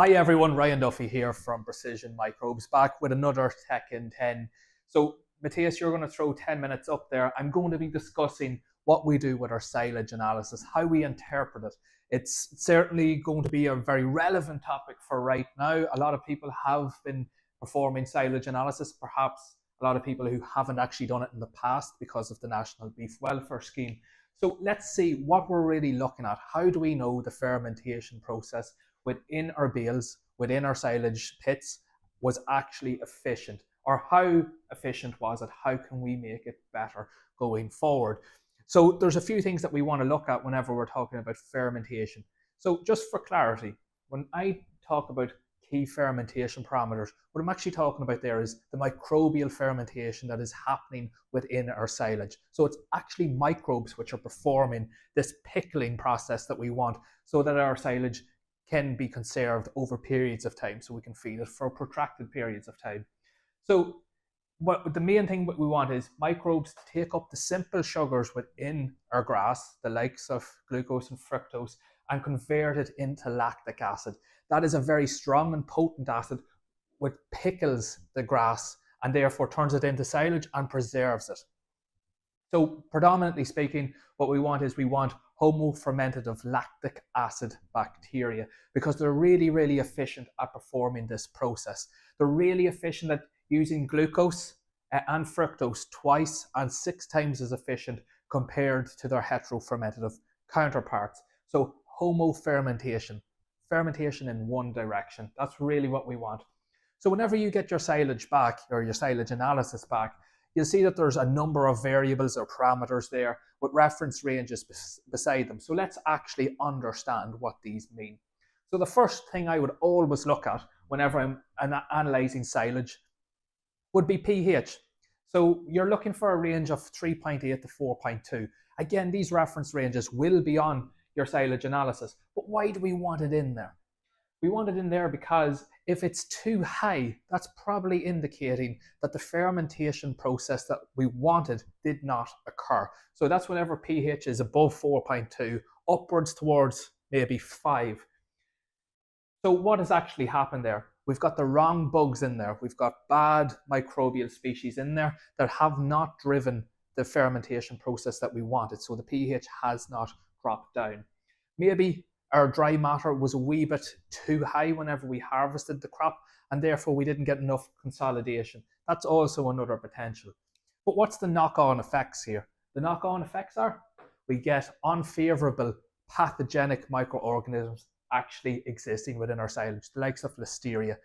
Hi everyone, Ryan Duffy here from Precision Microbes, back with another Tech in 10. So Matthias, you're going to throw 10 minutes up there. I'm going to be discussing what we do with our silage analysis, how we interpret it. It's certainly going to be a very relevant topic for right now. A lot of people have been performing silage analysis, perhaps a lot of people who haven't actually done it in the past because of the National Beef Welfare Scheme. So let's see what we're really looking at. How do we know the fermentation process within our bales, within our silage pits, was actually efficient? Or how efficient was it? How can we make it better going forward? So there's a few things that we want to look at whenever we're talking about fermentation. So just for clarity, when I talk about key fermentation parameters, what I'm actually talking about there is the microbial fermentation that is happening within our silage. So it's actually microbes which are performing this pickling process that we want so that our silage can be conserved over periods of time, so we can feed it for protracted periods of time. So what the main thing we want is microbes to take up the simple sugars within our grass, the likes of glucose and fructose, and convert it into lactic acid. That is a very strong and potent acid which pickles the grass and therefore turns it into silage and preserves it. So predominantly speaking, what we want is homofermentative lactic acid bacteria, because they're really efficient at performing this process. They're really efficient at using glucose and fructose twice and 6 times as efficient compared to their heterofermentative counterparts. So homofermentation, fermentation in one direction. That's really what we want. So whenever you get your silage back, or your silage analysis back, you'll see that there's a number of variables or parameters there with reference ranges beside them. So let's actually understand what these mean. So the first thing I would always look at whenever I'm analysing silage would be pH. So you're looking for a range of 3.8 to 4.2. Again, these reference ranges will be on your silage analysis, but why do we want it in there? We want it in there because if it's too high, that's probably indicating that the fermentation process that we wanted did not occur. So that's whenever pH is above 4.2, upwards towards maybe 5. So what has actually happened there? We've got the wrong bugs in there. We've got bad microbial species in there that have not driven the fermentation process that we wanted. So the pH has not dropped down. Maybe our dry matter was a wee bit too high whenever we harvested the crop, and therefore we didn't get enough consolidation. That's also another potential. But what's the knock-on effects here? The knock-on effects are we get unfavorable pathogenic microorganisms actually existing within our silage, the likes of listeria.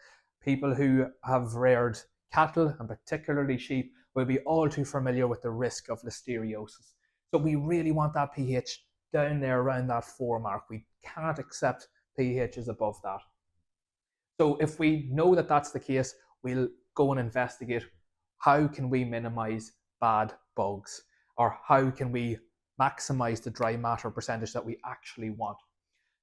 People who have reared cattle, and particularly sheep, will be all too familiar with the risk of listeriosis. So we really want that pH down there around that 4 mark. We can't accept pHs above that. So if we know that that's the case, we'll go and investigate how can we minimize bad bugs, or how can we maximize the dry matter percentage that we actually want.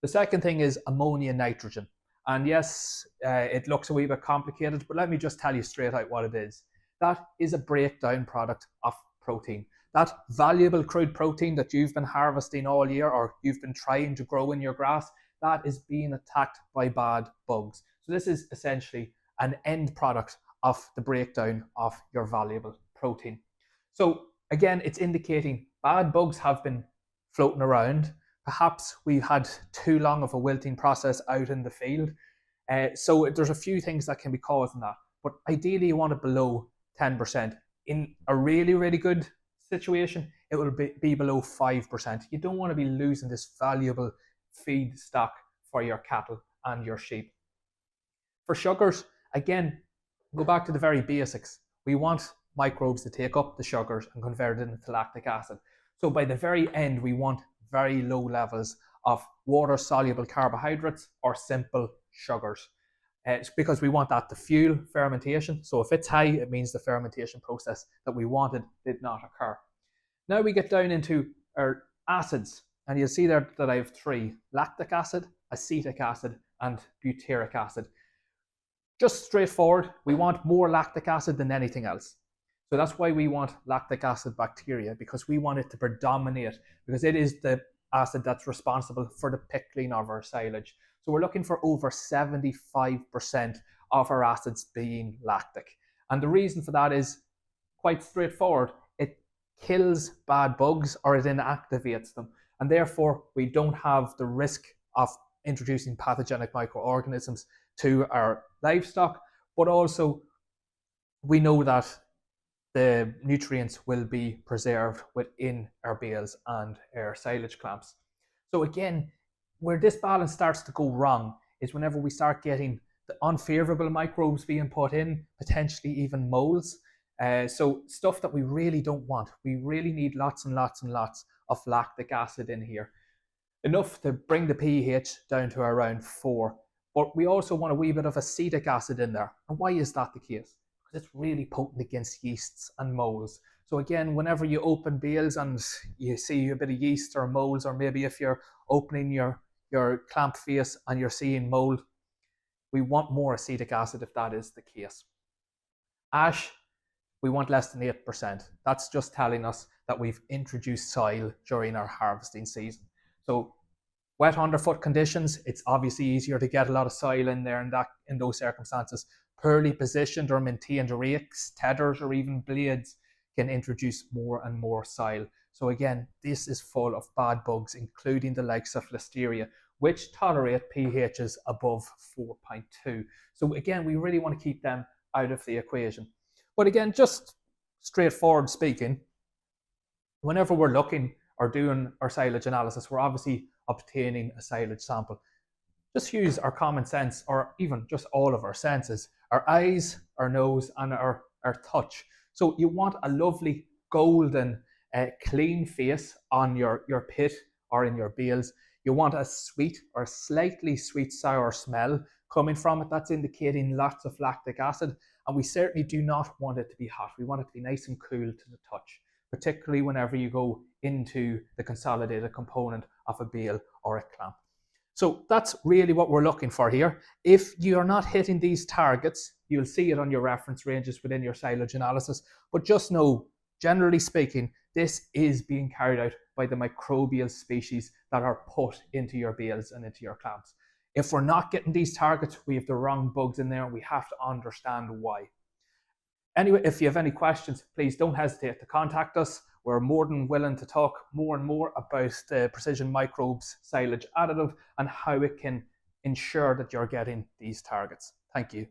The second thing is ammonia nitrogen. And yes, it looks a wee bit complicated, but let me just tell you straight out what it is. That is a breakdown product of protein. That valuable crude protein that you've been harvesting all year, or you've been trying to grow in your grass, that is being attacked by bad bugs. So this is essentially an end product of the breakdown of your valuable protein. So again, it's indicating bad bugs have been floating around. Perhaps we've had too long of a wilting process out in the field. So there's a few things that can be causing that. But ideally you want it below 10%. In a really good situation, it will be below 5%. You don't want to be losing this valuable feed stock for your cattle and your sheep. For sugars, again, go back to the very basics. We want microbes to take up the sugars and convert it into lactic acid. So by the very end, we want very low levels of water-soluble carbohydrates or simple sugars. It's because we want that to fuel fermentation. So if it's high, it means the fermentation process that we wanted did not occur. Now we get down into our acids, and you'll see there that I have 3: lactic acid, acetic acid, and butyric acid. Just straightforward, we want more lactic acid than anything else. So that's why we want lactic acid bacteria, because we want it to predominate, because it is the acid that's responsible for the pickling of our silage. So we're looking for over 75% of our acids being lactic. And the reason for that is quite straightforward. It kills bad bugs or it inactivates them. And therefore, we don't have the risk of introducing pathogenic microorganisms to our livestock, but also we know that the nutrients will be preserved within our bales and our silage clamps. So again, where this balance starts to go wrong is whenever we start getting the unfavorable microbes being put in, potentially even molds. So stuff that we really don't want. We really need lots and lots and lots of lactic acid in here. Enough to bring the pH down to around 4. But we also want a wee bit of acetic acid in there. And why is that the case? Because it's really potent against yeasts and molds. So again, whenever you open bales and you see a bit of yeast or molds, or maybe if you're opening your clamp face and you're seeing mold, we want more acetic acid if that is the case. Ash, we want less than 8%. That's just telling us that we've introduced soil during our harvesting season. So wet underfoot conditions, it's obviously easier to get a lot of soil in there in those circumstances. Poorly positioned or maintained rakes, tethers, or even blades can introduce more and more soil. So again, this is full of bad bugs, including the likes of Listeria, which tolerate pHs above 4.2. So again, we really want to keep them out of the equation. But again, just straightforward speaking, whenever we're looking or doing our silage analysis, we're obviously obtaining a silage sample. Just use our common sense, or even just all of our senses, our eyes, our nose, and our touch. So you want a lovely golden clean face on your pit or in your bales. You want a sweet or slightly sweet sour smell coming from it. That's indicating lots of lactic acid. And we certainly do not want it to be hot. We want it to be nice and cool to the touch, particularly whenever you go into the consolidated component of a bale or a clamp. So that's really what we're looking for here. If you are not hitting these targets, you'll see it on your reference ranges within your silage analysis. But just know, generally speaking, this is being carried out by the microbial species that are put into your bales and into your clamps. If we're not getting these targets, we have the wrong bugs in there, and we have to understand why. Anyway, if you have any questions, please don't hesitate to contact us. We're more than willing to talk more and more about the Precision Microbes silage additive and how it can ensure that you're getting these targets. Thank you.